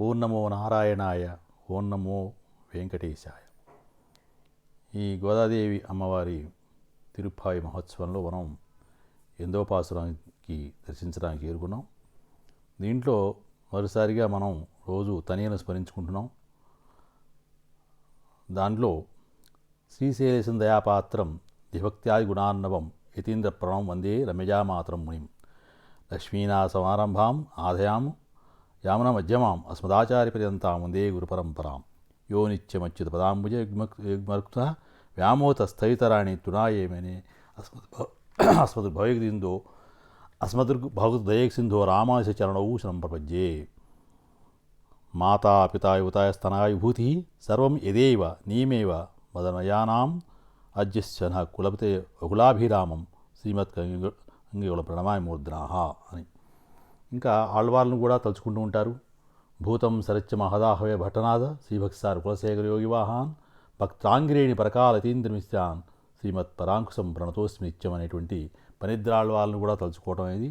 ఓం నమో నారాయణాయ, ఓం నమో వెంకటేశాయ. ఈ గోదాదేవి అమ్మవారి తిరుప్పాయి మహోత్సవంలో మనం ఎందోపాసురానికి దర్శించడానికి చేరుకున్నాం. దీంట్లో మరోసారిగా మనం రోజు తనియను స్మరించుకుంటున్నాం. దాంట్లో శ్రీశైలేశం దయాపాత్రం దిభక్త్యాది గుణార్ణవం యతీంద్ర ప్రణవం వందే రమ్యజామాతరం మునిం లక్ష్మీనా సమారంభాం ఆదయాం యామన మధ్యమాం అస్మదాచార్యపర్యంతాం వందే గురుపరంపరాం యో నిత్యమచ్యుత పదాంబుజ యుగ్మరుక్త వ్యామోతస్థైతరాణి తునాయేమనే అస్మద్భవయగ్రిందో అస్మద్భవదయసింధో రామాశ చరణౌ శరణం ప్రపజ్యే. మాతా పితా యువతాయస్తనాయ విభూతి సర్వం యదేవ నీమేవ మదనయానాం అజ్యస్య న కులపతే కులాభిరామం శ్రీమత్ అంగికుల ప్రణమాయ మూర్ధనాహ అని. ఇంకా ఆళ్వార్లను కూడా తలుచుకుంటూ ఉంటారు. భూతం సరత్య మహదాహవే భట్టనాథ శ్రీభక్సార్ కులశేఖర యోగివాహాన్ భక్తాంగిరేణి పరకాలతీంద్రమిశ్రాన్ శ్రీమత్ పరాంకుశం ప్రణతోస్మి నిత్యం అనేటువంటి పనిద్రాళ్వార్లను కూడా తలుచుకోవడం అనేది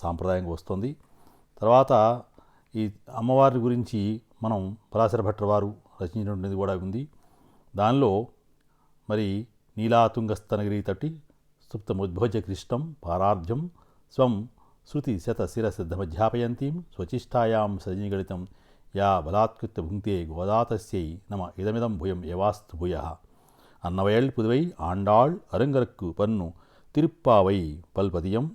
సాంప్రదాయంగా వస్తుంది. తర్వాత ఈ అమ్మవారి గురించి మనం పరాశర భట్టర్ వారు రచించినటువంటిది కూడా ఉంది. దానిలో మరి నీలాతుంగస్తనగిరి తటి సుప్తముద్భోజ కృష్ణం పారార్ధ్యం స్వం శృతి శత శిరసిద్ధమధ్యాపయంతీం స్వచిష్టాయాం సజనిగళితం యా బలాత్కృత్య భుంక్తే గోదాతస్యై నమ ఇదమిదం భూయం యవాస్తు భూయ. అన్నవయల్ పుదువై ఆండాళ్ అరంగరకు పన్ను తిరుప్పావై పల్పదియం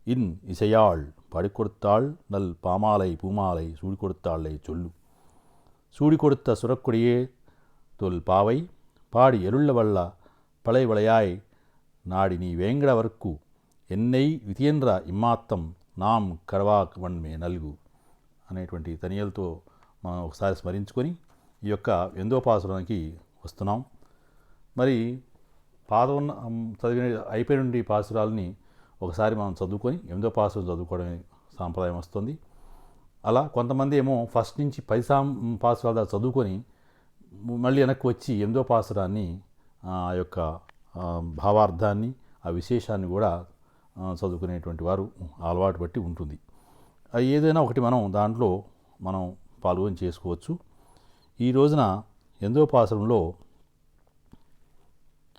ఇన్ ఇసయాళ్ పడికొడుతాళ్ నల్ పామాలై పూమాలై సూడికొడుతాళ్ళై చొల్లు சூடிகொடுத்த சுரக்குடியே தொல் பாவை பாடி ఎరుళ్ళవల్ల పళై వళయాయ్ నాడి నీ వేంగడ వరకు ఎన్నై వితియంద్ర ఇమ్మాత్తం నాం కడవా వన్మే నలుగు అనేటువంటి తనియలతో మనం ఒకసారి స్మరించుకొని ఈ యొక్క ఎందోపాసురానికి వస్తున్నాం. మరి పాదం చదివిన అయిపోయిన పాసురాలని ఒకసారి మనం చదువుకొని ఎందోపాసురం చదువుకోవడం సాంప్రదాయం వస్తుంది. అలా కొంతమంది ఏమో ఫస్ట్ నుంచి 10 పాసురాల దాకా చదువుకొని మళ్ళీ వెనక్కి వచ్చి ఎందోపాసురాన్ని ఆ యొక్క భావార్థాన్ని ఆ విశేషాన్ని కూడా చదువుకునేటువంటి వారు అలవాటు బట్టి ఉంటుంది. ఏదైనా ఒకటి మనం దాంట్లో మనం పాల్గొని చేసుకోవచ్చు. ఈ రోజున ఎందోపాసురంలో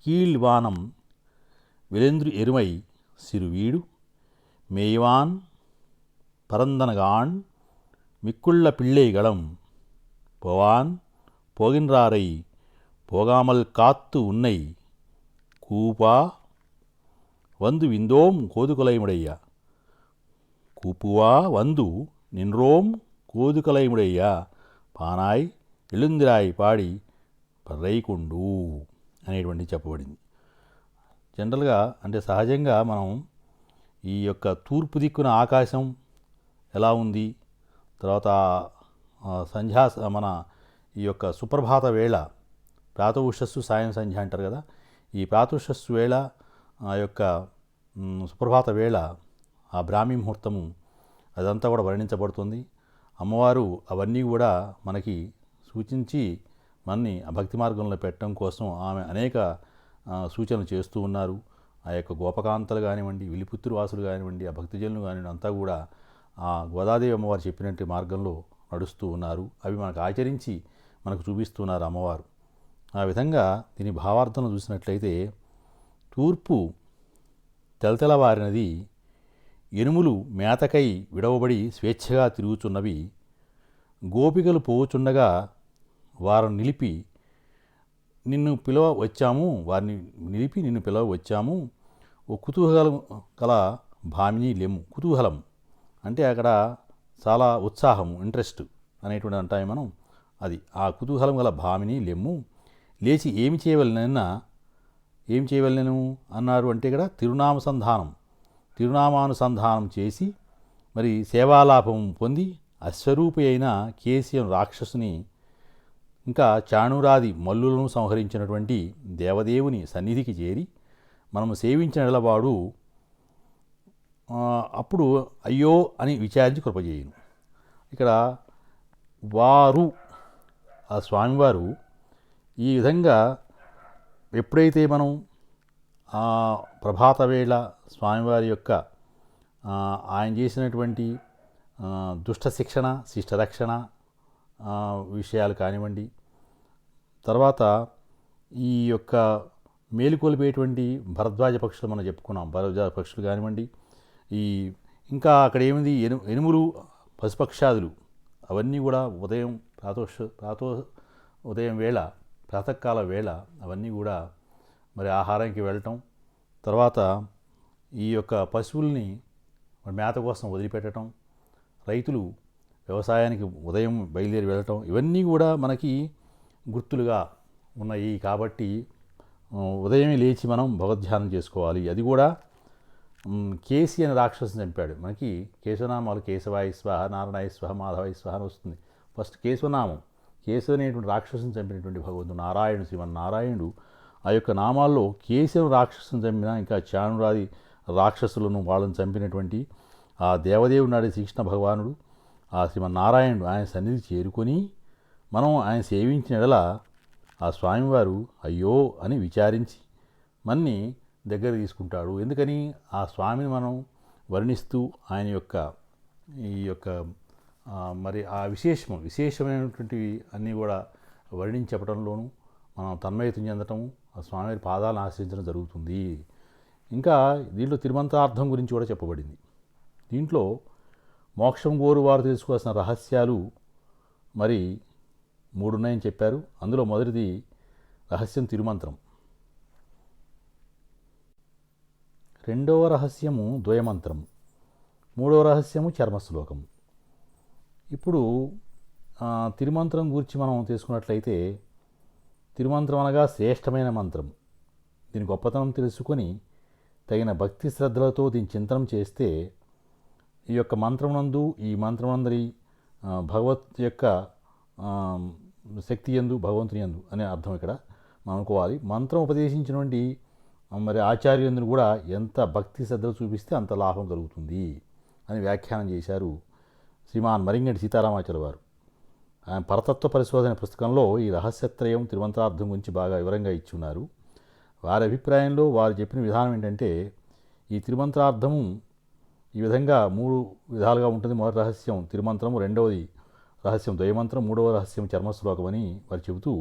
కీళ్వానం విలేంద్రు ఎరుమై సిరువీడు మేయ్వాన్ పరందనగాన్ మిక్కుళ్ళ పిళ్ళైగళం పోవాన్ పోగిన్రారై పోగామల్ కాత్తు ఉన్నై కూపా వందు విందోం కోదుకలైముడయ్య కూపువా వందు నిన్రోం కోదుకలైముడయ్య పానాయ్ ఎళుందిరాయ్ పాడి పర్రైకుండు అనేటువంటి చెప్పబడింది. జనరల్గా అంటే సహజంగా మనం ఈ యొక్క తూర్పు దిక్కున ఆకాశం ఎలా ఉంది, తర్వాత సంధ్యా మన ఈ యొక్క సుప్రభాత వేళ ప్రాతోషస్సు సాయం సంధ్య అంటారు కదా, ఈ ప్రాతోషస్సు వేళ ఆ యొక్క సుప్రభాత వేళ ఆ బ్రాహ్మీ ముహూర్తము అదంతా కూడా వర్ణించబడుతుంది. అమ్మవారు అవన్నీ కూడా మనకి సూచించి మనని ఆ భక్తి మార్గంలో పెట్టడం కోసం ఆమె అనేక సూచనలు చేస్తూ ఉన్నారు. ఆ యొక్క గోపకాంతలు కానివ్వండి, విలిపుత్తూరు వాసులు కానివ్వండి, ఆ భక్తిజనులు కానివ్వండి, అంతా కూడా ఆ గోదాదేవి అమ్మవారు చెప్పినట్టు మార్గంలో నడుస్తూ ఉన్నారు. అవి మనకు ఆచరించి మనకు చూపిస్తున్నారు అమ్మవారు. ఆ విధంగా దీని భావార్థం చూసినట్లయితే తూర్పు తెలతెలవారినది, ఎనుములు మేతకై విడవబడి స్వేచ్ఛగా తిరుగుచున్నవి, గోపికలు పోవుచుండగా వారిని నిలిపి నిన్ను పిలవ వచ్చాము, వారిని నిలిపి నిన్ను పిలవ వచ్చాము, ఓ కుతూహలం కల భామిని లెమ్ము. కుతూహలం అంటే అక్కడ చాలా ఉత్సాహము, ఇంట్రెస్ట్ అనేటువంటి అంటాయి మనం. అది ఆ కుతూహలం గల భామిని లెమ్ము, లేచి ఏమి చేయవలెను అన్నారు అంటే ఇక్కడ తిరునామానుసంధానం చేసి మరి సేవాలాభం పొంది అశ్వరూపి అయిన కేశియం రాక్షసుని ఇంకా చాణూరాది మల్లులను సంహరించినటువంటి దేవదేవుని సన్నిధికి చేరి మనము సేవించిన ఎడలవాడు అప్పుడు అయ్యో అని విచారించి కృపజేయును. ఇక్కడ వారు ఆ స్వామివారు ఈ విధంగా ఎప్పుడైతే మనం ప్రభాత వేళ స్వామివారి యొక్క ఆయన చేసినటువంటి దుష్ట శిక్షణ శిష్ట రక్షణ విషయాలు కానివ్వండి, తర్వాత ఈ యొక్క మేలుకొలిపేటువంటి భరద్వాజ పక్షులు మనం చెప్పుకున్నాం. భరద్వాజ పక్షులు కానివ్వండి, ఈ ఇంకా అక్కడ ఏమింది ఎనుములు, పశుపక్షాదులు అవన్నీ కూడా ఉదయం వేళ, ప్రాతకాల వేళ అవన్నీ కూడా మరి ఆహారానికి వెళ్ళటం, తర్వాత ఈ యొక్క పశువుల్ని మేత కోసం వదిలిపెట్టడం, రైతులు వ్యవసాయానికి ఉదయం బయలుదేరి వెళ్ళటం, ఇవన్నీ కూడా మనకి గుర్తులుగా ఉన్నాయి. కాబట్టి ఉదయమే లేచి మనం భగవద్ధ్యానం చేసుకోవాలి. అది కూడా కేసి అనే రాక్షసుని చంపాడు. మనకి కేశవనామాలు కేశవాయ స్వాహ, నారాయణాయ స్వాహ, మాధవాయ స్వాహ అని వస్తుంది. ఫస్ట్ కేశవనామం, కేశవ అనేటువంటి రాక్షసుని చంపినటువంటి భగవంతుడు నారాయణుడు, శ్రీమన్నారాయణుడు. ఆ యొక్క నామాల్లో కేశవ రాక్షసుని చంపిన, ఇంకా చాణురాది రాక్షసులను వాళ్ళని చంపినటువంటి ఆ దేవదేవుడు నాడు శ్రీకృష్ణ భగవానుడు, ఆ శ్రీమన్నారాయణుడు ఆయన సన్నిధి చేరుకొని మనం ఆయన సేవించిన ఎడల ఆ స్వామివారు అయ్యో అని విచారించి మన్ని దగ్గర తీసుకుంటాడు. ఎందుకని ఆ స్వామిని మనం వర్ణిస్తూ ఆయన యొక్క ఈ యొక్క మరి ఆ విశేషమైనటువంటివి అన్నీ కూడా వర్ణించి చెప్పడంలోనూ మనం తన్మయతం చెందటం, ఆ స్వామి పాదాలను ఆశ్రయించడం జరుగుతుంది. ఇంకా దీంట్లో తిరుమంత్రార్థం గురించి కూడా చెప్పబడింది. దీంట్లో మోక్షం కోరు వారు తెలుసుకోవాల్సిన రహస్యాలు మరి 3 ఉన్నాయని చెప్పారు. అందులో మొదటిది రహస్యం తిరుమంత్రం, రెండవ రహస్యము ద్వయమంత్రం, మూడవ రహస్యము చర్మశ్లోకం. ఇప్పుడు తిరుమంత్రం గురించి మనం తీసుకున్నట్లయితే, తిరుమంత్రం అనగా శ్రేష్టమైన మంత్రం. దీని గొప్పతనం తెలుసుకొని తగిన భక్తి శ్రద్ధలతో దీని చింతనం చేస్తే ఈ యొక్క మంత్రమునందు, ఈ మంత్రమందరి భగవత్ యొక్క శక్తి యందు, భగవంతుని యందు అనే అర్థం ఇక్కడ మనం అనుకోవాలి. మంత్రం ఉపదేశించినటువంటి మరి ఆచార్యులందరూ కూడా ఎంత భక్తి శ్రద్ధలు చూపిస్తే అంత లాభం కలుగుతుంది అని వ్యాఖ్యానం చేశారు శ్రీమాన్ మరింగంటి సీతారామాచార్య వారు. ఆయన పరతత్వ పరిశోధన పుస్తకంలో ఈ రహస్యత్రయం తిరుమంత్రార్థం గురించి బాగా వివరంగా ఇచ్చి ఉన్నారు. వారి అభిప్రాయంలో వారు చెప్పిన విధానం ఏంటంటే, ఈ తిరుమంత్రార్థము ఈ విధంగా 3 విధాలుగా ఉంటుంది. మొదటి రహస్యం తిరుమంత్రము, రెండవది రహస్యం ద్వయమంత్రం, మూడవ రహస్యం చర్మశ్లోకం అని వారు చెబుతూ,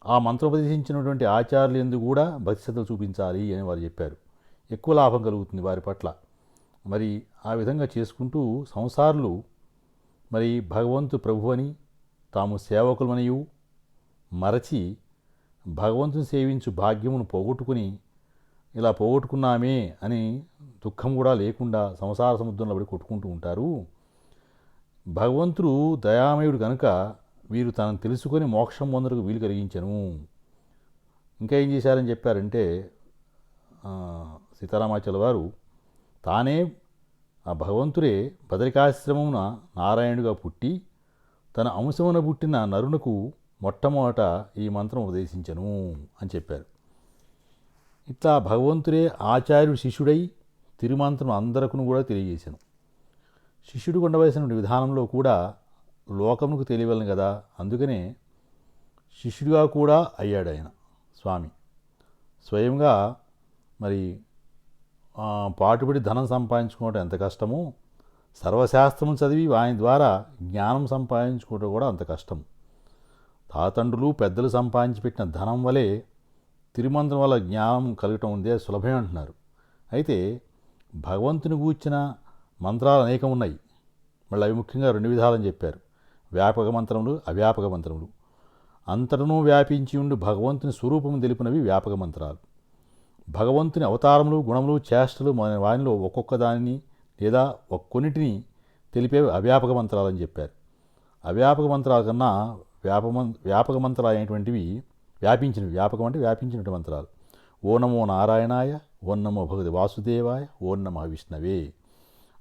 ఆ మంత్రోపదేశించినటువంటి ఆచార్యులు ఎందుకు కూడా భక్తి శ్రద్ధలు చూపించాలి అని వారు చెప్పారు. ఎక్కువ లాభం కలుగుతుంది వారి పట్ల. మరి ఆ విధంగా చేసుకుంటూ సంసారులు మరి భగవంతు ప్రభు అని తాము సేవకులమనియు మరచి భగవంతుని సేవించు భాగ్యమును పోగొట్టుకుని ఇలా పోగొట్టుకున్నామే అని దుఃఖం కూడా లేకుండా సంసార సముద్రంలో పడి కొట్టుకుంటూ ఉంటారు. భగవంతుడు దయామయుడు కనుక వీరు తనను తెలుసుకొని మోక్షం పొందడానికి వీలు కలిగించను. ఇంకా ఏం చేశారని చెప్పారంటే, సీతారామాచార్య వారు తానే ఆ భగవంతుడే బదరికాశ్రమమున నారాయణుడిగా పుట్టి తన అంశమున పుట్టిన నరునకు మొట్టమొదట ఈ మంత్రం ఉపదేశించను అని చెప్పారు. ఇట్లా భగవంతుడే ఆచార్యుడు శిష్యుడై తిరుమంత్రం అందరికను కూడా తెలియజేశాను. శిష్యుడు ఉండవలసిన విధానంలో కూడా లోకమునకు తెలియవలను కదా, అందుకనే శిష్యుడిగా కూడా అయ్యాడు ఆయన స్వామి. స్వయంగా మరి పాటుపడి ధనం సంపాదించుకోవడం ఎంత కష్టమో, సర్వశాస్త్రము చదివి ఆయన ద్వారా జ్ఞానం సంపాదించుకోవడం కూడా అంత కష్టం. తాతండ్రులు పెద్దలు సంపాదించి పెట్టిన ధనం వలె తిరుమంత్రం వల్ల జ్ఞానం కలగటం ఉందే సులభమే అంటున్నారు. అయితే భగవంతుని గూర్చిన మంత్రాలు అనేకం ఉన్నాయి. మళ్ళీ అవి ముఖ్యంగా 2 విధాలని చెప్పారు, వ్యాపక మంత్రములు, అవ్యాపక మంత్రములు. అంతటను వ్యాపించి ఉండి భగవంతుని స్వరూపము తెలిపినవి వ్యాపక మంత్రాలు. భగవంతుని అవతారములు, గుణములు, చేష్టలు మన వారిలో ఒక్కొక్క దానిని లేదా కొన్నిటిని తెలిపేవి అవ్యాపక మంత్రాలని చెప్పారు. అవ్యాపక మంత్రాల కన్నా వ్యాపక మంత్రాలు అయినటువంటివి వ్యాపించినవి. వ్యాపకం అంటే వ్యాపించినటువంటి మంత్రాలు. ఓ నమో నారాయణాయ, ఓం నమో భగవతి వాసుదేవాయ, ఓం నమః విష్ణవే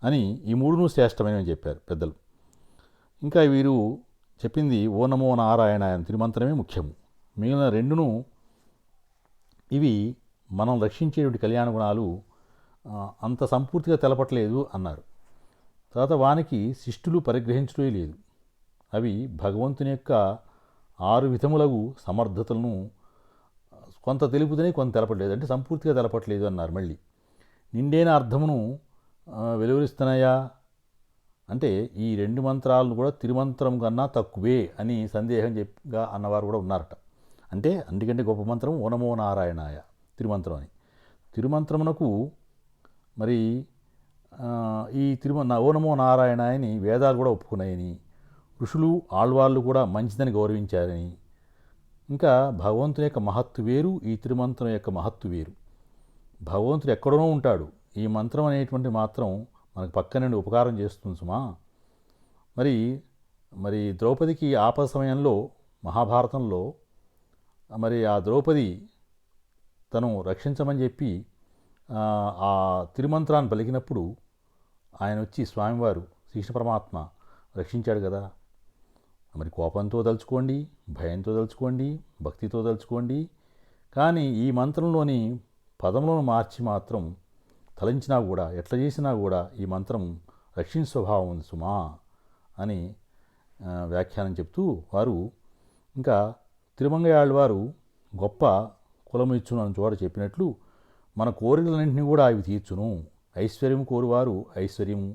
అని ఈ 3 శ్రేష్టమైనవి చెప్పారు పెద్దలు. ఇంకా వీరు చెప్పింది ఓ నమో నారాయణాయ తిరుమంత్రమే ముఖ్యము. మిగిలిన 2 ఇవి మనం రక్షించేటువంటి కళ్యాణ గుణాలు అంత సంపూర్తిగా తెలపట్లేదు అన్నారు. తర్వాత వానికి శిష్టులు పరిగ్రహించడమే లేదు. అవి భగవంతుని యొక్క 6 విధములకు సమర్థతలను కొంత తెలుపుదని కొంత తెలపట్లేదు, అంటే సంపూర్తిగా తెలపట్లేదు అన్నారు. మళ్ళీ నిండైన అర్థమును వెలువరిస్తున్నాయా అంటే ఈ 2 మంత్రాలను కూడా తిరుమంత్రం కన్నా తక్కువే అని సందేహంగా అన్నవారు కూడా ఉన్నారట. అంటే అన్నిటికంటే గొప్ప మంత్రం ఓ నమో నారాయణాయ తిరుమంత్రం అని. తిరుమంత్రమునకు మరి ఈ ఓ నమో నారాయణాయని వేదాలు కూడా ఒప్పుకున్నాయని, ఋషులు ఆళ్వాళ్ళు కూడా మంచిదని గౌరవించారని, ఇంకా భగవంతుని యొక్క మహత్తు వేరు, ఈ తిరుమంత్రం యొక్క మహత్తు వేరు. భగవంతుడు ఎక్కడో ఉంటాడు, ఈ మంత్రం అనేటువంటి మాత్రం మనకు పక్క నుండి ఉపకారం చేస్తుంది సుమా. మరి ద్రౌపదికి ఆపద సమయంలో మహాభారతంలో మరి ఆ ద్రౌపది తను రక్షించమని చెప్పి ఆ తిరుమంత్రాన్ని పలికినప్పుడు ఆయన వచ్చి స్వామివారు శ్రీకృష్ణ పరమాత్మ రక్షించాడు కదా. మరి కోపంతో తలుచుకోండి, భయంతో తలుచుకోండి, భక్తితో తలుచుకోండి, కానీ ఈ మంత్రంలోని పదములను మార్చి మాత్రం తలంచినా కూడా, ఎట్లా చేసినా కూడా ఈ మంత్రం రక్షణ స్వభావం ఉంది సుమా అని వ్యాఖ్యానం చెప్తూ వారు ఇంకా తిరుమంగయాళ్వారు గొప్ప కులమిచ్చును అని చోట చెప్పినట్లు మన కోరికలన్నింటినీ కూడా అవి తీర్చును. ఐశ్వర్యం కోరువారు ఐశ్వర్యము,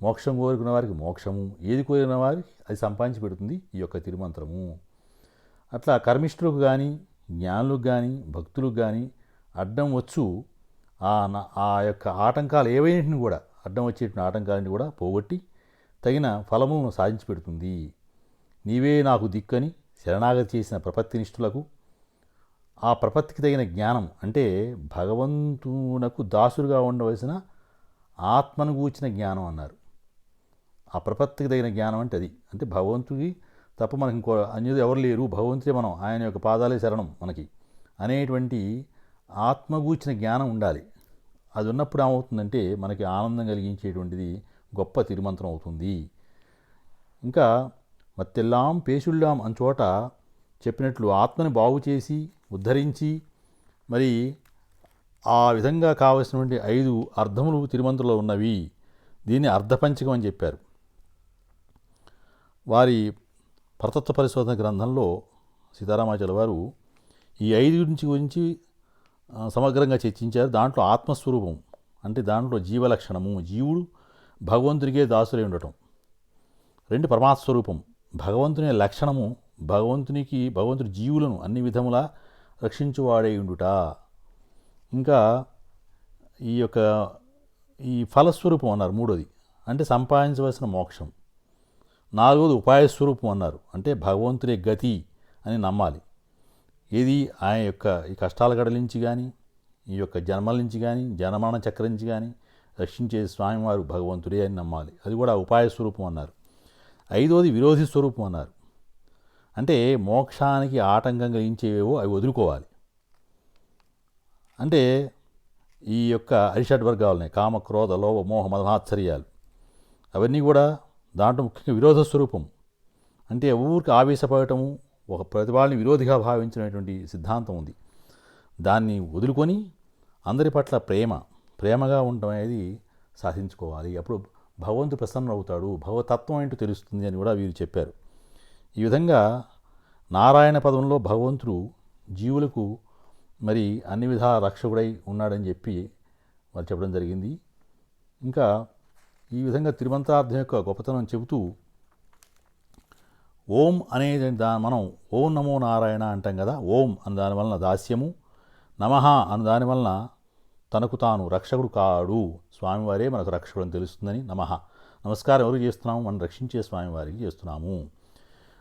మోక్షం కోరుకున్న వారికి మోక్షము, ఏది కోరిన వారికి అది సంపాదించి పెడుతుంది ఈ యొక్క తిరుమంత్రము. అట్లా కర్మిష్ఠులకు కానీ, జ్ఞానులకు కానీ, భక్తులకు కానీ అడ్డం వచ్చు ఆ యొక్క ఆటంకాలు ఏవైనా కూడా, అడ్డం వచ్చేటువంటి ఆటంకాలని కూడా పోగొట్టి తగిన ఫలమును సాధించి పెడుతుంది. నీవే నాకు దిక్కని శరణాగతి చేసిన ప్రపత్తినిష్ఠులకు ఆ ప్రపత్తికి తగిన జ్ఞానం, అంటే భగవంతునకు దాసుడుగా ఉండవలసిన ఆత్మను గూర్చిన జ్ఞానం అన్నారు. ఆ ప్రపత్తికి తగిన జ్ఞానం అంటే అది. అంటే భగవంతుడికి తప్ప మనకి ఇంకో అన్యుడు ఎవరు లేరు, భగవంతుడే మనం, ఆయన యొక్క పాదాలే శరణం మనకి అనేటువంటి ఆత్మగూర్చిన జ్ఞానం ఉండాలి. అది ఉన్నప్పుడు ఏమవుతుందంటే మనకి ఆనందం కలిగించేటువంటిది గొప్ప తిరుమంత్రం అవుతుంది. ఇంకా మత్తెల్లాం పేసుళ్ళాం అని చోట చెప్పినట్లు ఆత్మని బాగు చేసి ఉద్ధరించి మరి ఆ విధంగా కావలసినటువంటి 5 అర్థములు తిరుమంత్రంలో ఉన్నవి. దీన్ని అర్ధపంచకం అని చెప్పారు. వారి పరతత్వ పరిశోధన గ్రంథంలో సీతారామాచార్య వారు ఈ 5 గురించి సమగ్రంగా చర్చించారు. దాంట్లో ఆత్మస్వరూపం అంటే దాంట్లో జీవలక్షణము, జీవుడు భగవంతుడికే దాసులై ఉండటం. 2 పరమాత్మస్వరూపం, భగవంతుని లక్షణము, భగవంతుడి జీవులను అన్ని విధములా రక్షించువాడై ఉండుట. ఇంకా ఈ ఫలస్వరూపం అన్నారు 3వది, అంటే సంపాదించవలసిన మోక్షం. 4వది ఉపాయస్వరూపం అన్నారు, అంటే భగవంతుడే గతి అని నమ్మాలి. ఏది ఆయన యొక్క ఈ కష్టాల గడల నుంచి కానీ, ఈ యొక్క జన్మల నుంచి కానీ, జనమరణ చక్రం నుంచి కానీ రక్షించే స్వామివారు భగవంతుడే అని నమ్మాలి. అది కూడా ఉపాయస్వరూపం అన్నారు. 5వది విరోధి స్వరూపం అన్నారు, అంటే మోక్షానికి ఆటంకం కలిగించేవేవో అవి వదులుకోవాలి. అంటే ఈ యొక్క అరిషడ్వర్గాలున్నాయి, కామ, క్రోధ, లోభ, మోహ, మదమాత్సర్యాలు, అవన్నీ కూడా దాంట్లో ముఖ్యంగా విరోధ స్వరూపం. అంటే ఊరికి ఆవేశపడటము, ఒక ప్రతిభాని విరోధిగా భావించినటువంటి సిద్ధాంతం ఉంది. దాన్ని వదులుకొని అందరి పట్ల ప్రేమగా ఉండటం అనేది సాధించుకోవాలి. అప్పుడు భగవంతుడు ప్రసన్న అవుతాడు, భగవతత్వం ఏంటో తెలుస్తుంది అని కూడా వీరు చెప్పారు. ఈ విధంగా నారాయణ పదంలో భగవంతుడు జీవులకు మరి అన్ని విధాల రక్షకుడై ఉన్నాడని చెప్పి వాళ్ళు చెప్పడం జరిగింది. ఇంకా ఈ విధంగా తిరుమంత్రార్థం యొక్క గొప్పతనం చెబుతూ ఓం అనేది మనం ఓం నమో నారాయణ అంటాం కదా. ఓం అని దానివలన దాస్యము, నమః అని దానివలన తనకు తాను రక్షకుడు కాడు, స్వామివారే మనకు రక్షకుడు అని తెలుస్తుందని నమః, నమస్కారం ఎవరికి చేస్తున్నాము, మనం రక్షించే స్వామివారికి చేస్తున్నాము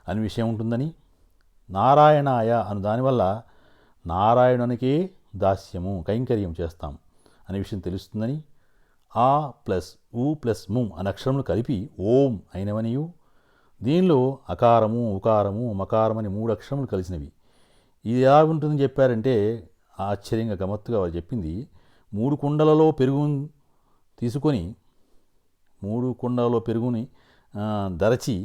అని విషయం ఉంటుందని. నారాయణాయ అని దానివల్ల నారాయణునికే దాస్యము, కైంకర్యం చేస్తాం అనే విషయం తెలుస్తుందని. ఆ ప్లస్ ఊ ప్లస్ ము అనే అక్షరములు కలిపి ఓం అయినవనియు, దీనిలో అకారము, ఉకారము, మకారం అని 3 అక్షరములు కలిసినవి. ఇది ఎలా ఉంటుందని చెప్పారంటే ఆశ్చర్యంగా గమ్మత్తుగా వారు చెప్పింది, 3 కుండలలో పెరుగుని తీసుకొని 3 కుండలలో పెరుగుని దరచి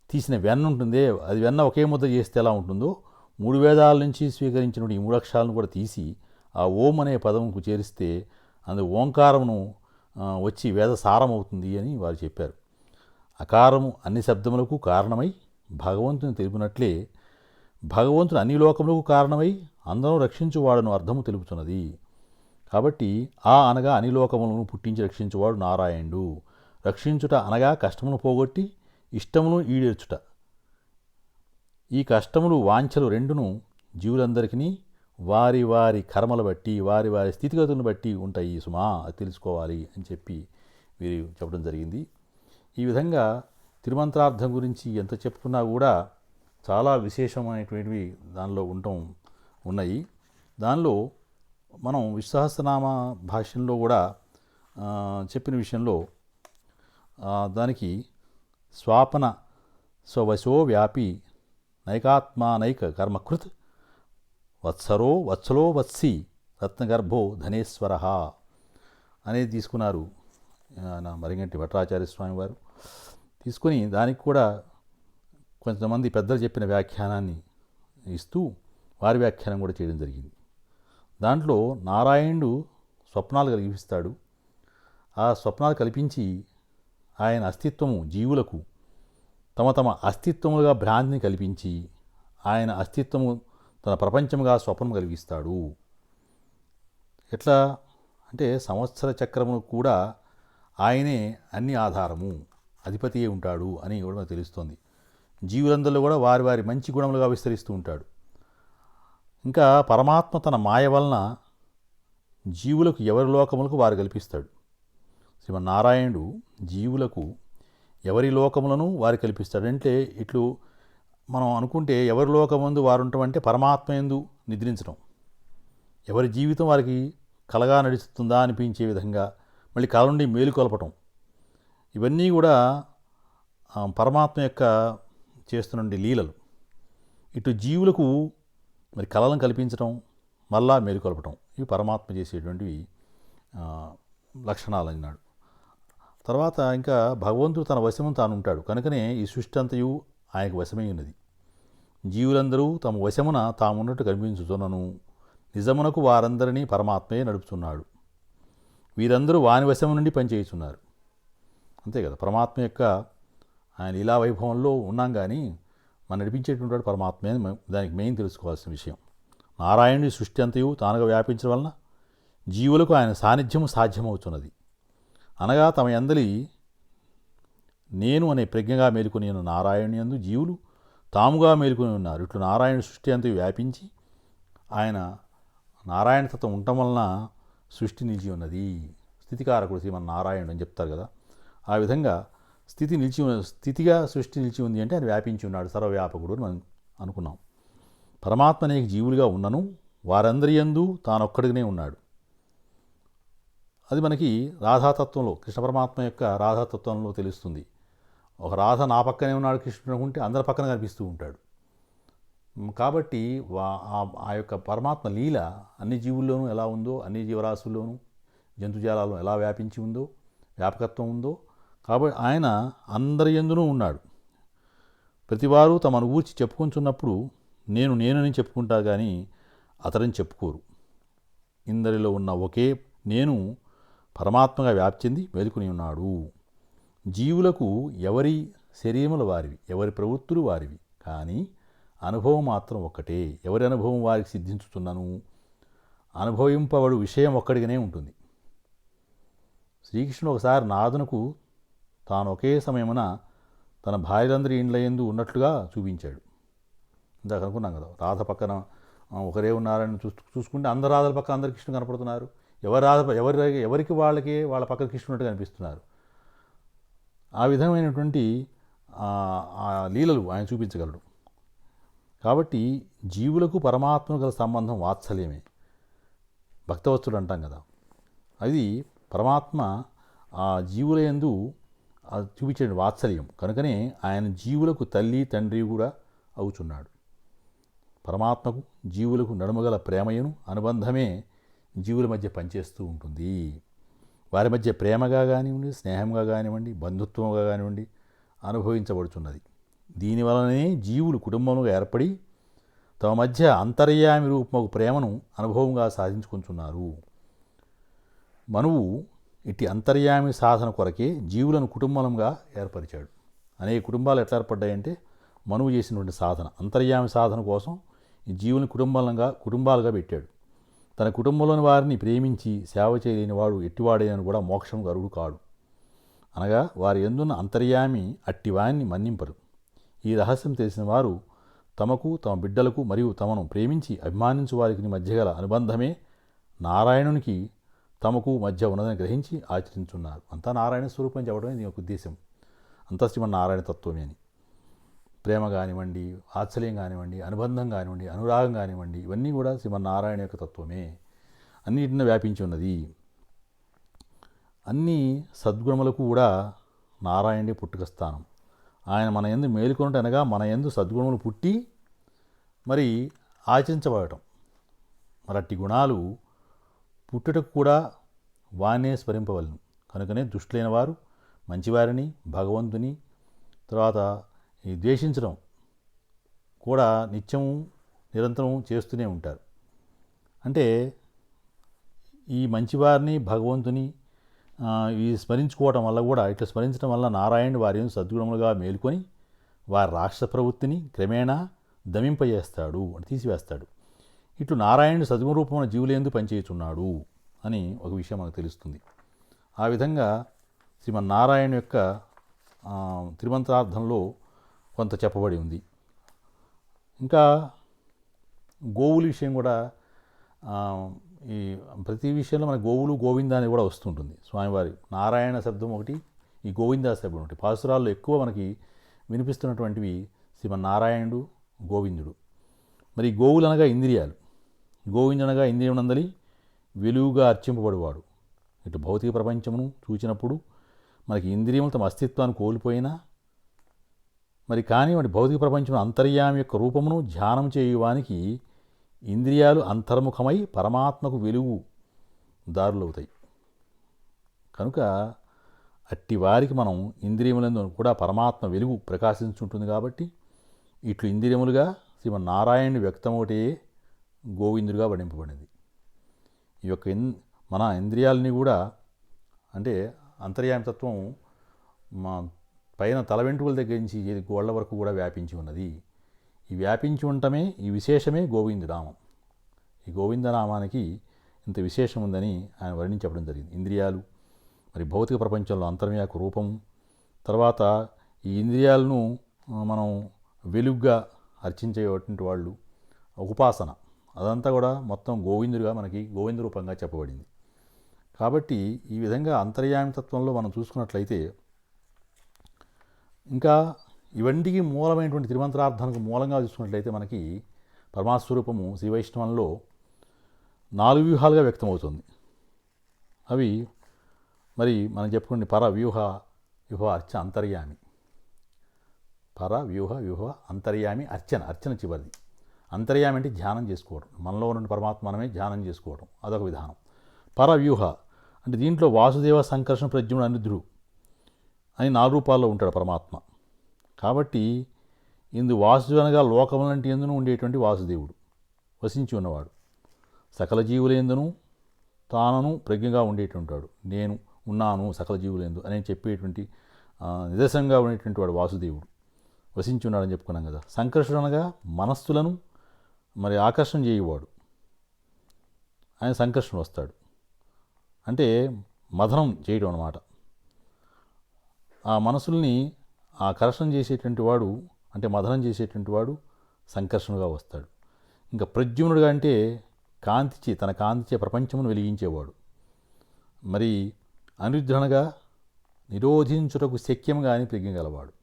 తీసిన వెన్న ఉంటుందే, అది వెన్న ఒకే ముద్ద చేస్తే ఎలా ఉంటుందో 3 వేదాల నుంచి స్వీకరించిన ఈ 3 అక్షరాలను కూడా తీసి ఆ ఓం అనే పదముకు చేరిస్తే అందు ఓంకారమును వచ్చి వేద సారం అవుతుంది అని వారు చెప్పారు. అకారము అన్ని శబ్దములకు కారణమై భగవంతుని తెలిపినట్లే భగవంతుని అన్ని లోకములకు కారణమై అందరూ రక్షించువాడను అర్థము తెలుపుతున్నది. కాబట్టి అనగా అన్ని లోకములను పుట్టించి రక్షించువాడు నారాయణుడు, రక్షించుట అనగా కష్టమును పోగొట్టి ఇష్టమును ఈడేర్చుట. ఈ కష్టములు వాంఛలు రెండును జీవులందరికీ వారి వారి కర్మలు బట్టి వారి వారి స్థితిగతులను బట్టి ఉంటాయి సుమా, అది తెలుసుకోవాలి అని చెప్పి వీరు చెప్పడం జరిగింది. ఈ విధంగా తిరుమంత్రార్థం గురించి ఎంత చెప్పుకున్నా కూడా చాలా విశేషమైనటువంటివి దానిలో ఉన్నాయి. దానిలో మనం విశ్వసహస్రనామ భాష్యంలో కూడా చెప్పిన విషయంలో దానికి స్వాపన స్వవశో వ్యాపి నైకాత్మానైక కర్మకృత్ వత్సలో వత్సి రత్నగర్భో ధనేశ్వర అనేది తీసుకున్నారు మరిగంటి భట్టాచార్య స్వామి వారు. తీసుకొని దానికి కూడా కొంతమంది పెద్దలు చెప్పిన వ్యాఖ్యానాన్ని ఇస్తూ వారి వ్యాఖ్యానం కూడా చేయడం జరిగింది. దాంట్లో నారాయణుడు స్వప్నాలు కలిగిస్తాడు. ఆ స్వప్నాలు కల్పించి ఆయన అస్తిత్వము జీవులకు తమ తమ అస్తిత్వములుగా భ్రాంతిని కల్పించి ఆయన అస్తిత్వము తన ప్రపంచముగా స్వప్నం కలిగిస్తాడు. ఎట్లా అంటే సంవత్సర చక్రమును కూడా ఆయనే అన్ని ఆధారము, అధిపతియే ఉంటాడు అని కూడా మనకు తెలుస్తోంది. జీవులందరిలో కూడా వారి వారి మంచి గుణములుగా విస్తరిస్తూ ఉంటాడు. ఇంకా పరమాత్మ తన మాయ వలన జీవులకు ఎవరి లోకములకు వారు కల్పిస్తాడు. శ్రీమన్నారాయణుడు జీవులకు ఎవరి లోకములను వారు కల్పిస్తాడంటే ఇట్లు మనం అనుకుంటే ఎవరి లోకమందు వారు ఉండటం పరమాత్మ యందు నిద్రించడం, ఎవరి జీవితం వారికి కలగా నడుస్తుందా అనిపించే విధంగా మళ్ళీ కల నుండి మేలుకొల్పటం, ఇవన్నీ కూడా పరమాత్మ యొక్క చేస్తున్న లీలలు. ఇటు జీవులకు మరి కళలను కల్పించడం, మళ్ళా మేలుకొల్పటం, ఇవి పరమాత్మ చేసేటువంటివి లక్షణాలు అన్నాడు. తర్వాత ఇంకా భగవంతుడు తన వశము తాను ఉంటాడు కనుకనే ఈ సృష్టి అంతయు ఆయనకు వశమై ఉన్నది. జీవులందరూ తమ వశమున తామున్నట్టు కనిపించుతున్నను నిజమునకు వారందరినీ పరమాత్మే నడుపుతున్నాడు. వీరందరూ వాని వశము నుండి పనిచేయుచున్నారు. అంతే కదా, పరమాత్మ యొక్క ఆయన లీలా వైభవంలో ఉన్నాం కానీ మనం నడిపించేటువంటి పరమాత్మే, దానికి మెయిన్ తెలుసుకోవాల్సిన విషయం. నారాయణుడి సృష్టి అంతయు తానుగా వ్యాపించడం వలన జీవులకు ఆయన సాన్నిధ్యము సాధ్యమవుతున్నది. అనగా తమ యందలి నేను అనే ప్రజ్ఞగా మేలుకొని ఉన్న నారాయణుని యందు జీవులు తాముగా మేలుకొని ఉన్నారు. ఇట్లు నారాయణ సృష్టి అంతా వ్యాపించి ఆయన నారాయణతత్వం ఉండటం వలన సృష్టి నిలిచి ఉన్నది. స్థితికారకుడు శ్రీమన్నారాయణుడు అని చెప్తారు కదా, ఆ విధంగా స్థితిగా సృష్టి నిలిచి ఉంది అంటే ఆయన వ్యాపించి ఉన్నాడు, సర్వవ్యాపకుడు అని మనం అనుకున్నాం. పరమాత్మ అనేక జీవులుగా ఉన్నను వారందరి యందు తానొక్కడిగానే ఉన్నాడు. అది మనకి రాధాతత్వంలో, కృష్ణ పరమాత్మ యొక్క రాధాతత్వంలో తెలుస్తుంది. ఒక రాధ నా పక్కనే ఉన్నాడు కృష్ణుడు అనుకుంటే అందరి పక్కన కనిపిస్తూ ఉంటాడు. కాబట్టి ఆ యొక్క పరమాత్మ లీల అన్ని జీవుల్లోనూ ఎలా ఉందో, అన్ని జీవరాశుల్లోనూ జంతుజాలాల్లో ఎలా వ్యాపించి ఉందో, వ్యాపకత్వం ఉందో, కాబట్టి ఆయన అందరి యందునూ ఉన్నాడు. ప్రతివారు తమను గూర్చి చెప్పుకొంచున్నప్పుడు నేనని చెప్పుకుంటారు కానీ అతడని చెప్పుకోరు. ఇందరిలో ఉన్న ఒకే నేను పరమాత్మగా వ్యాప్తింది మేలుకుని ఉన్నాడు. జీవులకు ఎవరి శరీరములు వారివి, ఎవరి ప్రవృత్తులు వారివి, కానీ అనుభవం మాత్రం ఒక్కటే. ఎవరి అనుభవం వారికి సిద్ధించుతున్నను అనుభవింపబడు విషయం ఒక్కడిగానే ఉంటుంది. శ్రీకృష్ణుడు ఒకసారి నాదునకు తాను ఒకే సమయమున తన భార్యలందరి ఇండ్లయందు ఉన్నట్లుగా చూపించాడు. ఇందాక అనుకున్నాం కదా, రాధ పక్కన ఒకరే ఉన్నారని చూసుకుంటే అందరు రాధల పక్కన అందరు కృష్ణుడు కనపడుతున్నారు. ఎవరికి వాళ్ళ పక్కన కృష్ణుడు కనిపిస్తున్నారు. ఆ విధమైనటువంటి ఆ లీలలు ఆయన చూపించగలడు. కాబట్టి జీవులకు పరమాత్మ గల సంబంధం వాత్సల్యమే, భక్తవత్సలుడు అంటాం కదా. అది పరమాత్మ ఆ జీవుల యందు చూపించే వాత్సల్యం కనుకనే ఆయన జీవులకు తల్లి తండ్రి కూడా అవుతున్నాడు. పరమాత్మకు జీవులకు నడుమగల ప్రేమయును అనుబంధమే జీవుల మధ్య పనిచేస్తూ ఉంటుంది. వారి మధ్య ప్రేమగా కానివ్వండి, స్నేహంగా కానివ్వండి, బంధుత్వంగా కానివ్వండి అనుభవించబడుతున్నది. దీనివలనే జీవులు కుటుంబంగా ఏర్పడి తమ మధ్య అంతర్యామి రూపము ప్రేమను అనుభవంగా సాధించుకుంటున్నారు. మనువు ఇట్టి అంతర్యామి సాధన కొరకే జీవులను కుటుంబంగా ఏర్పరిచాడు. అనేక కుటుంబాలు ఎట్లా ఏర్పడ్డాయంటే మనువు చేసినటువంటి సాధన, అంతర్యామి సాధన కోసం ఈ జీవుని కుటుంబాలుగా పెట్టాడు. తన కుటుంబంలోని వారిని ప్రేమించి సేవ చేయలేని వాడు ఎట్టివాడైనను కూడా మోక్షం అర్హుడు కాడు. అనగా వారి యందున్న అంతర్యామి అట్టివాన్ని మన్నింపరు. ఈ రహస్యం తెలిసిన వారు తమకు, తమ బిడ్డలకు మరియు తమను ప్రేమించి అభిమానించు వారికి మధ్య గల అనుబంధమే నారాయణునికి తమకు మధ్య ఉన్నదని గ్రహించి ఆచరించున్నారు. అంతా నారాయణ స్వరూపం చెప్పడమే దీని యొక్క ఉద్దేశం. అంతా శ్రీమన్నారాయణ తత్వమే అని. ప్రేమ కానివ్వండి, వాత్సల్యం కానివ్వండి, అనుబంధం కానివ్వండి, అనురాగం కానివ్వండి, ఇవన్నీ కూడా శ్రీమన్నారాయణ యొక్క తత్వమే, అన్నిటిని వ్యాపించి ఉన్నది. అన్ని సద్గుణములకు కూడా నారాయణుడే పుట్టుక స్థానం. ఆయన మన యందు మేలుకొనుట అనగా మన యందు సద్గుణములు పుట్టి మరి ఆచరించబడటం. మరి అట్టి గుణాలు పుట్టుటకు కూడా వానే స్మరింపవలను. కనుకనే దుష్టులైన వారు మంచివారిని, భగవంతుని తర్వాత ఈ ద్వేషించడం కూడా నిత్యము నిరంతరం చేస్తూనే ఉంటారు. అంటే ఈ మంచివారిని, భగవంతుని ఈ స్మరించుకోవటం వల్ల కూడా, ఇట్లా స్మరించడం వల్ల నారాయణుడు వారి సద్గుణములుగా మేలుకొని వారి రాక్షస ప్రవృత్తిని క్రమేణా దమింపజేస్తాడు, తీసివేస్తాడు. ఇట్లు నారాయణుడు సద్గుణ రూపమైన జీవులందు పనిచేయుచున్నాడు అని ఒక విషయం మనకు తెలుస్తుంది. ఆ విధంగా శ్రీమన్నారాయణ యొక్క త్రిమంత్రార్థంలో కొంత చెప్పబడి ఉంది. ఇంకా గోవుల విషయం కూడా ఈ ప్రతి విషయంలో మన గోవులు గోవింద అని కూడా వస్తుంటుంది. స్వామివారి నారాయణ శబ్దం ఒకటి, ఈ గోవింద శబ్దం ఒకటి. పాసురాల్లో ఎక్కువ మనకి వినిపిస్తున్నటువంటివి శ్రీమన్నారాయణుడు, గోవిందుడు. మరి గోవులు అనగా ఇంద్రియాలు. గోవిందు అనగా ఇంద్రియమునందలి వెలుగుగా అర్చింపబడువాడు. ఇటు భౌతిక ప్రపంచమును చూచినప్పుడు మనకి ఇంద్రియములు తమ అస్తిత్వాన్ని కోల్పోయినా మరి కానీ వాటి భౌతిక ప్రపంచం అంతర్యామి యొక్క రూపమును ధ్యానం చేయువానికి ఇంద్రియాలు అంతర్ముఖమై పరమాత్మకు వెలుగు దారులవుతాయి. కనుక అట్టి వారికి మనం ఇంద్రియములందు కూడా పరమాత్మ వెలుగు ప్రకాశించుంటుంది. కాబట్టి ఇట్లు ఇంద్రియములుగా శ్రీమన్నారాయణుడు వ్యక్తమవుటే గోవిందుడిగా వర్ణింపబడింది. ఈ యొక్క మన ఇంద్రియాలని కూడా అంటే అంతర్యామితత్వం మా పైన తల వెంట్రుకల దగ్గర నుంచి గోళ్ళ వరకు కూడా వ్యాపించి ఉన్నది. ఈ వ్యాపించి ఉండటమే, ఈ విశేషమే గోవిందనామం. ఈ గోవిందనామానికి ఇంత విశేషం ఉందని ఆయన వర్ణించడం జరిగింది. ఇంద్రియాలు మరి భౌతిక ప్రపంచంలో అంతర్యాక రూపం, తర్వాత ఈ ఇంద్రియాలను మనం వెలుగుగా అర్చించేటువంటి వాళ్ళు, ఉపాసన, అదంతా కూడా మొత్తం గోవిందుడిగా మనకి గోవింద రూపంగా చెప్పబడింది. కాబట్టి ఈ విధంగా అంతర్యామితత్వంలో మనం చూసుకున్నట్లయితే ఇంకా ఇవన్నిటికీ మూలమైనటువంటి త్రిమంత్రార్థానికి మూలంగా చూసుకున్నట్లయితే మనకి పరమాస్వరూపము శ్రీ వైష్ణవంలో 4 వ్యూహాలుగా వ్యక్తమవుతుంది. అవి మరి మనం చెప్పుకోండి, పర వ్యూహ అర్చ అంతర్యామి. పర వ్యూహ అంతర్యామి అర్చన చివరిది. అంతర్యామి అంటే ధ్యానం చేసుకోవడం, మనలో ఉన్న పరమాత్మ మనమే ధ్యానం చేసుకోవడం, అదొక విధానం. పర వ్యూహ అంటే దీంట్లో వాసుదేవ, సంకర్షణ, ప్రద్యుమ్నుడు, అనిరుద్ధుడు అని 4 రూపాల్లో ఉంటాడు పరమాత్మ. కాబట్టి ఇందు వాసుదేవనగా లోకములంటి ఎందును ఉండేటువంటి వాసుదేవుడు వసించి ఉన్నవాడు. సకల జీవులందును తానను ప్రజ్ఞగా ఉండేటుంటాడు. నేను ఉన్నాను సకల జీవులందు అని చెప్పేటువంటి నిదర్శనంగా ఉండేటువంటి వాడు వాసుదేవుడు వసించి ఉన్నాడని చెప్పుకున్నాం కదా. సంకర్షుడు అనగా మనస్సులను మరి ఆకర్షణ చేయువాడు, ఆయన సంకర్షణ వస్తాడు. అంటే మథనం చేయడం అన్నమాట. ఆ మనసుల్ని ఆకర్షణ చేసేటువంటి వాడు, అంటే మథనం చేసేటువంటి వాడు సంకర్షణగా వస్తాడు. ఇంకా ప్రద్యుమ్నుడుగా అంటే కాంతిచే, తన కాంతిచే ప్రపంచమును వెలిగించేవాడు. మరి అనిరుద్ధుడనగా నిరోధించుటకు శక్యంగా అని ప్రజ్ఞ గలవాడు.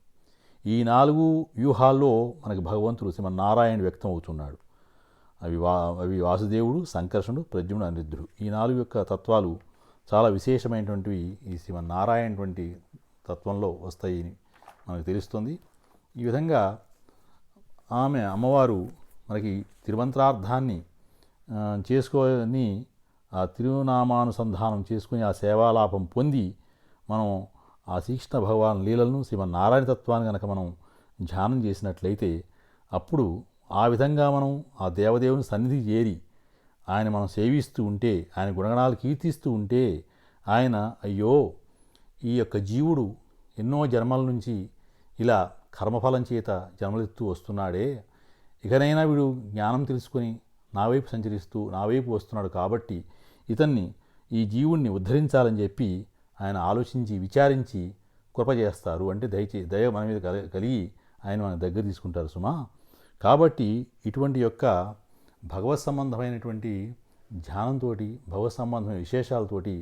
ఈ 4 వ్యూహాల్లో మనకి భగవంతుడు శ్రీమన్నారాయణుడు వ్యక్తం అవుతున్నాడు. అవి వాసుదేవుడు, సంకర్షణుడు, ప్రద్యుమ్నుడు, అనిరుద్ధుడు. ఈ 4 యొక్క తత్వాలు చాలా విశేషమైనటువంటివి ఈ శ్రీమన్నారాయణటువంటి తత్వంలో వస్తాయి మనకు తెలుస్తుంది. ఈ విధంగా అమ్మవారు మనకి తిరుమంత్రార్థాన్ని చేసుకొని ఆ తిరునామానుసంధానం చేసుకుని ఆ సేవాలాపం పొంది మనం ఆ శ్రీకృష్ణ భగవాన్ లీలలను శ్రీమన్నారాయణ తత్వాన్ని కనుక మనం ధ్యానం చేసినట్లయితే అప్పుడు ఆ విధంగా మనం ఆ దేవదేవుని సన్నిధి చేరి ఆయన మనం సేవిస్తూ ఉంటే, ఆయన గుణగణాలు కీర్తిస్తూ ఉంటే ఆయన అయ్యో ఈ యొక్క జీవుడు ఎన్నో జన్మల నుంచి ఇలా కర్మఫలం చేత జన్మలెత్తూ వస్తున్నాడే, ఇకనైనా వీడు జ్ఞానం తెలుసుకొని నా వైపు సంచరిస్తూ నా వైపు వస్తున్నాడు కాబట్టి ఈ జీవుణ్ణి ఉద్ధరించాలని చెప్పి ఆయన ఆలోచించి విచారించి కృప చేస్తారు, అంటే దయ మన మీద కలిగి ఆయన మన దగ్గర తీసుకుంటారు సుమా. కాబట్టి ఇటువంటి యొక్క భగవత్ సంబంధమైనటువంటి ధ్యానంతో, భగవత్ సంబంధమైన విశేషాలతోటి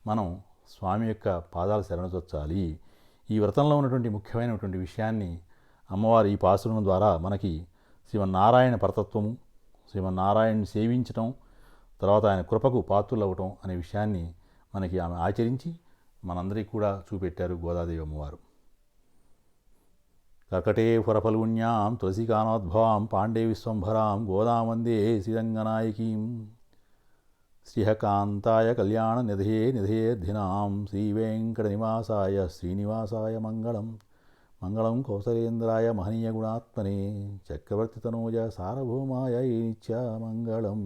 మనం స్వామి యొక్క పాదాలు శరణజొచ్చాలి. ఈ వ్రతంలో ఉన్నటువంటి ముఖ్యమైనటువంటి విషయాన్ని అమ్మవారు ఈ పాసురం ద్వారా మనకి శ్రీమన్నారాయణ పరతత్వము, శ్రీమన్నారాయణని సేవించటం, తర్వాత ఆయన కృపకు పాత్రులవ్వటం అనే విషయాన్ని మనకి ఆమె ఆచరించి మనందరికీ కూడా చూపెట్టారు గోదాదేవి అమ్మవారు. కర్కటే పురఫల్గుణ్యాం తులసికానోద్భవాం పాండే విశ్వంభరాం గోదాం వందే శ్రీరంగనాయకీం. శ్రీహకాంతాయ కళ్యాణ నిధయేర్థినాం శ్రీవేంకటనివాసాయ శ్రీనివాసాయ మంగళం. మంగళం కౌసలేంద్రాయ మహనీయ గుణాత్మనే చక్రవర్తితనూజ సార్వభౌమాయ నిత్యమంగళం.